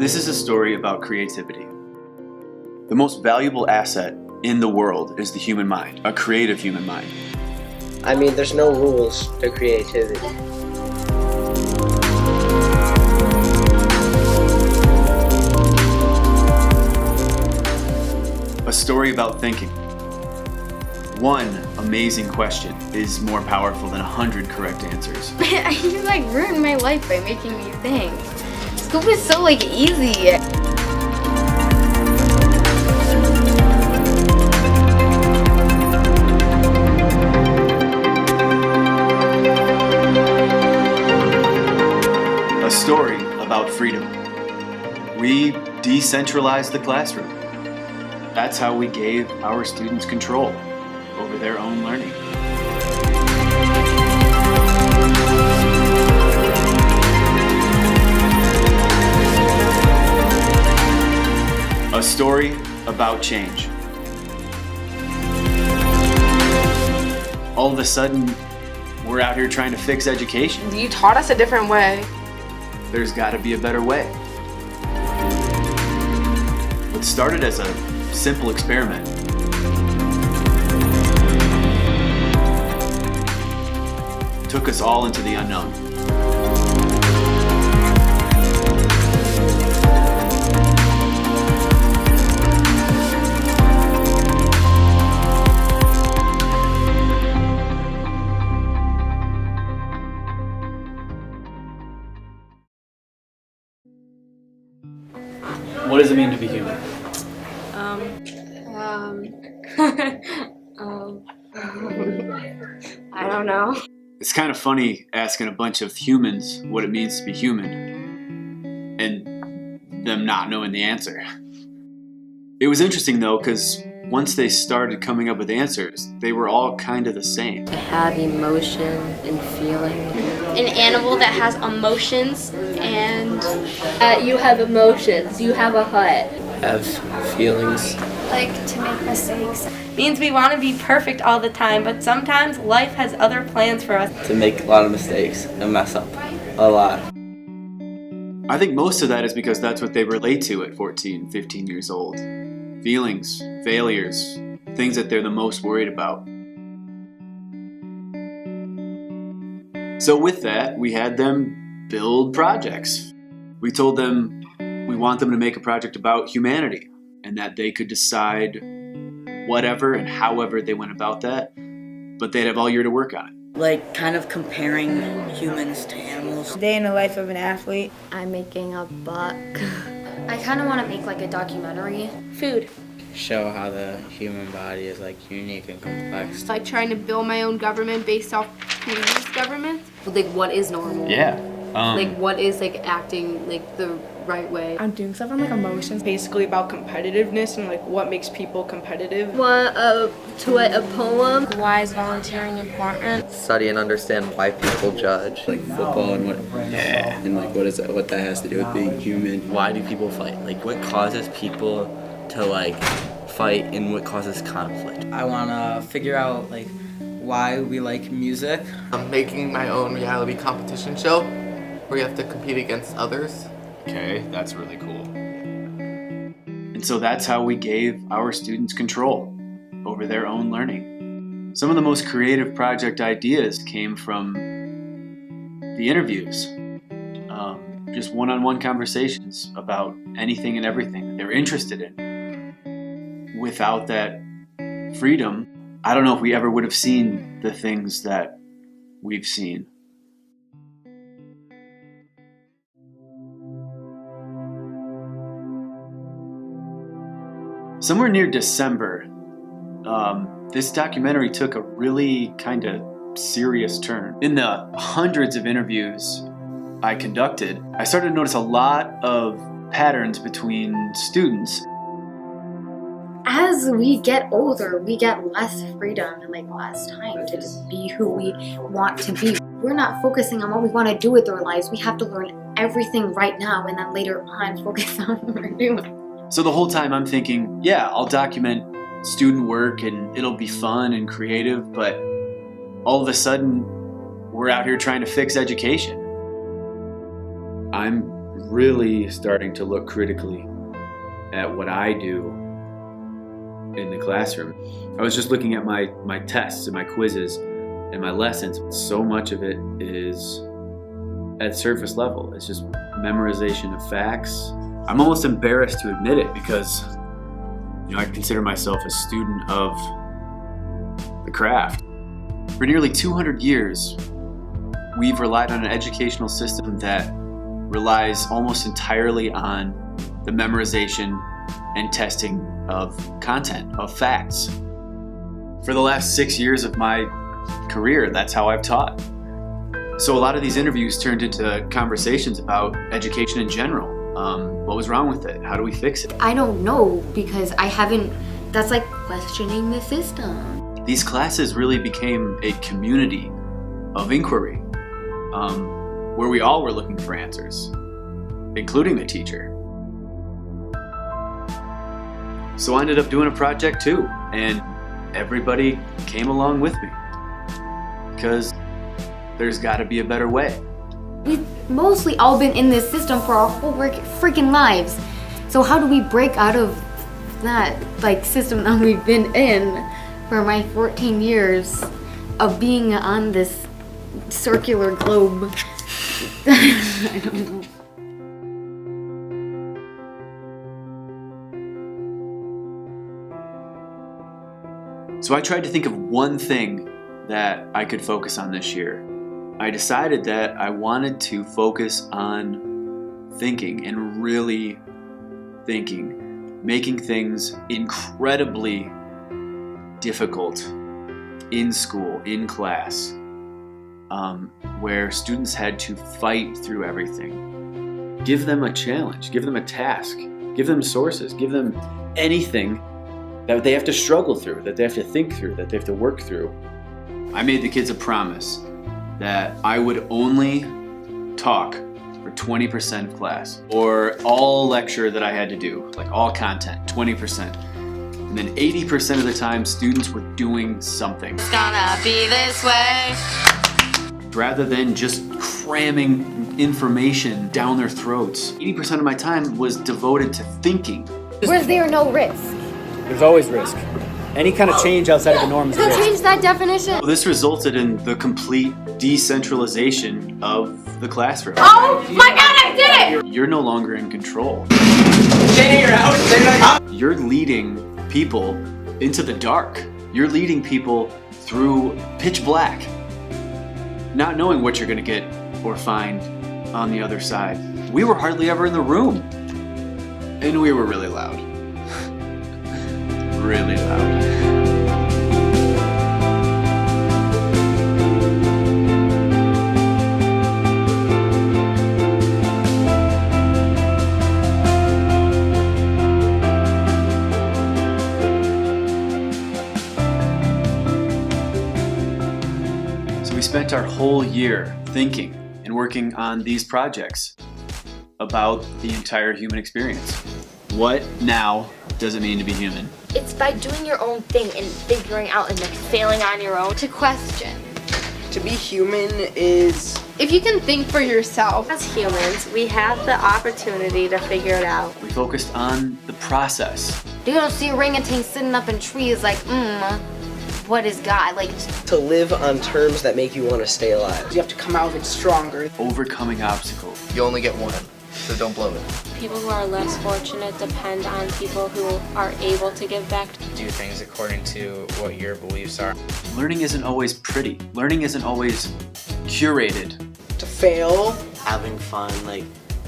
This is a story about creativity. The most valuable asset in the world is the human mind, a creative human mind. I mean, there's no rules to creativity. A story about thinking. One amazing question is more powerful than 100 correct answers. You ruined my life by making me think. School is so easy. A story about freedom. We decentralized the classroom. That's how we gave our students control over their own learning. A story about change. All of a sudden, we're out here trying to fix education. You taught us a different way. There's got to be a better way. What started as a simple experiment took us all into the unknown. What does it mean to be human? I don't know. It's kind of funny asking a bunch of humans what it means to be human and them not knowing the answer. It was interesting though, because once they started coming up with answers, they were all kind of the same. I have emotion and feeling. An animal that has emotions and... You have emotions. You have a hut. Have feelings. To make mistakes. Means we want to be perfect all the time, but sometimes life has other plans for us. To make a lot of mistakes and mess up a lot. I think most of that is because that's what they relate to at 14, 15 years old. Feelings, failures, things that they're the most worried about. So with that, we had them build projects. We told them we want them to make a project about humanity and that they could decide whatever and however they went about that, but they'd have all year to work on it. Kind of comparing humans to animals. Day in the life of an athlete. I'm making a buck. I kind of want to make a documentary. Food. Show how the human body is unique and complex. Trying to build my own government based off previous governments. What is normal? Yeah. What is acting the right way? I'm doing stuff on emotions, basically about competitiveness and what makes people competitive. To write a poem. Why is volunteering important? Study and understand why people judge. Football and what that has to do with being human. Why do people fight? What causes people to fight and what causes conflict? I want to figure out why we like music. I'm making my own reality competition show where you have to compete against others. Okay, that's really cool. And so that's how we gave our students control over their own learning. Some of the most creative project ideas came from the interviews. Just one-on-one conversations about anything and everything that they're interested in. Without that freedom, I don't know if we ever would have seen the things that we've seen. Somewhere near December, this documentary took a really kind of serious turn. In the hundreds of interviews I conducted, I started to notice a lot of patterns between students. As we get older, we get less freedom and less time to just be who we want to be. We're not focusing on what we want to do with our lives. We have to learn everything right now and then later on focus on what we're doing. So the whole time I'm thinking, yeah, I'll document student work and it'll be fun and creative, but all of a sudden we're out here trying to fix education. I'm really starting to look critically at what I do in the classroom. I was just looking at my tests and my quizzes and my lessons. So much of it is at surface level. It's just memorization of facts. I'm almost embarrassed to admit it because, I consider myself a student of the craft. For nearly 200 years, we've relied on an educational system that relies almost entirely on the memorization and testing of content, of facts. For the last 6 years of my career, that's how I've taught. So a lot of these interviews turned into conversations about education in general. What was wrong with it? How do we fix it? I don't know because that's like questioning the system. These classes really became a community of inquiry, where we all were looking for answers, including the teacher. So I ended up doing a project too, and everybody came along with me because there's got to be a better way. We've mostly all been in this system for our whole freaking lives. So how do we break out of that system that we've been in for my 14 years of being on this circular globe? I don't know. So I tried to think of one thing that I could focus on this year. I decided that I wanted to focus on thinking and really thinking, making things incredibly difficult in school, in class, where students had to fight through everything. Give them a challenge, give them a task, give them sources, give them anything that they have to struggle through, that they have to think through, that they have to work through. I made the kids a promise that I would only talk for 20% of class, or all lecture that I had to do, like all content, 20%. And then 80% of the time, students were doing something. It's gonna be this way. Rather than just cramming information down their throats, 80% of my time was devoted to thinking. Was there no risk? There's always risk. Any kind of change outside of the norm is So risk. change that definition. This resulted in the complete decentralization of the classroom. Oh my god, I did it! You're no longer in control. Jenny, you're out. You're leading people into the dark. You're leading people through pitch black, not knowing what you're gonna get or find on the other side. We were hardly ever in the room, and we were really loud. Really loud. So we spent our whole year thinking and working on these projects about the entire human experience. What now does it mean to be human? It's by doing your own thing and figuring out and failing on your own. To question. To be human is... If you can think for yourself. As humans, we have the opportunity to figure it out. We focused on the process. You don't see orangutans sitting up in trees like, what is God? Like, to live on terms that make you want to stay alive. You have to come out of it stronger. Overcoming obstacles. You only get one, so don't blow it. People who are less fortunate depend on people who are able to give back. Do things according to what your beliefs are. Learning isn't always pretty. Learning isn't always curated. To fail. Having fun,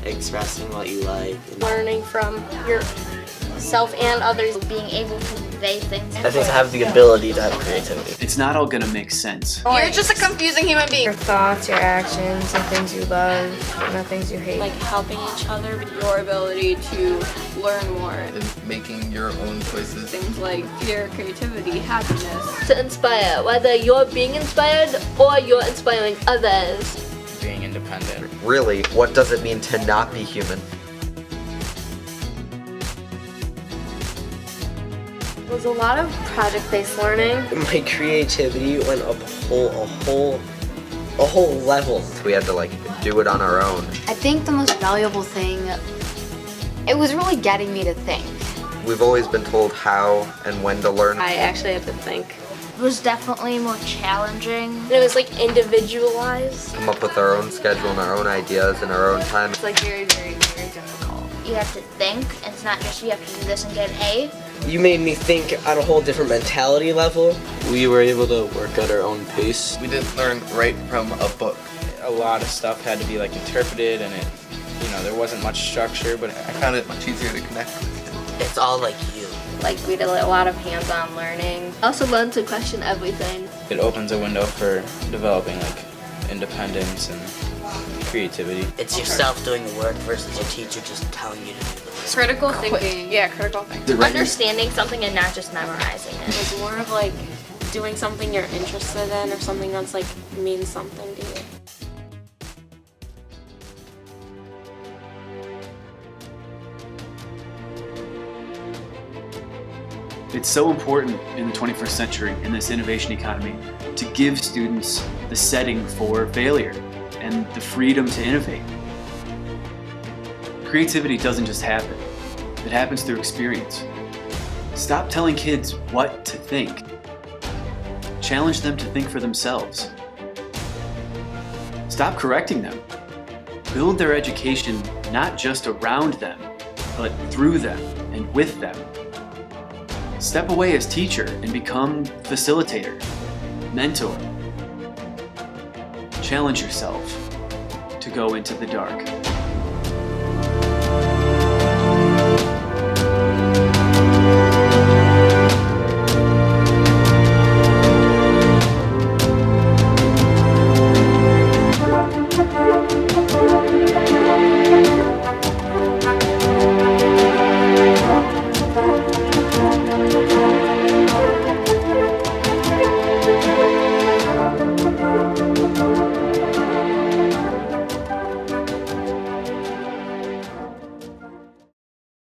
expressing what you like. Learning from yourself and others, being able to convey things. I think to have the ability to have creativity. It's not all gonna make sense. You're just a confusing human being. Your thoughts, your actions, the things you love, and the things you hate. Like helping each other. Your ability to learn more. And making your own choices. Things like fear, creativity, happiness. To inspire, whether you're being inspired or you're inspiring others. Being independent. Really, what does it mean to not be human? It was a lot of project-based learning. My creativity went a whole a whole level. We had to like do it on our own. I think the most valuable thing, it was really getting me to think. We've always been told how and when to learn. I actually have to think. It was definitely more challenging. It was like individualized. Come up with our own schedule and our own ideas in our own time. It's like very, very, very difficult. You have to think. It's not just you have to do this and get an A. You made me think on a whole different mentality level. We were able to work at our own pace. We didn't learn right from a book. A lot of stuff had to be like interpreted, and it, there wasn't much structure, but I found it much easier to connect with. It's all like you. Like we did a lot of hands-on learning. I also learned to question everything. it opens a window for developing like independence and creativity. It's yourself doing the work versus your teacher just telling you to do the work. Critical thinking. Yeah, critical thinking. Understanding something and not just memorizing it. It's more of like doing something you're interested in or something that's like means something to you. It's so important in the 21st century, in this innovation economy, to give students the setting for failure and the freedom to innovate. Creativity doesn't just happen. It happens through experience. Stop telling kids what to think. Challenge them to think for themselves. Stop correcting them. Build their education not just around them, but through them and with them. Step away as teacher and become facilitator, mentor. Challenge yourself to go into the dark.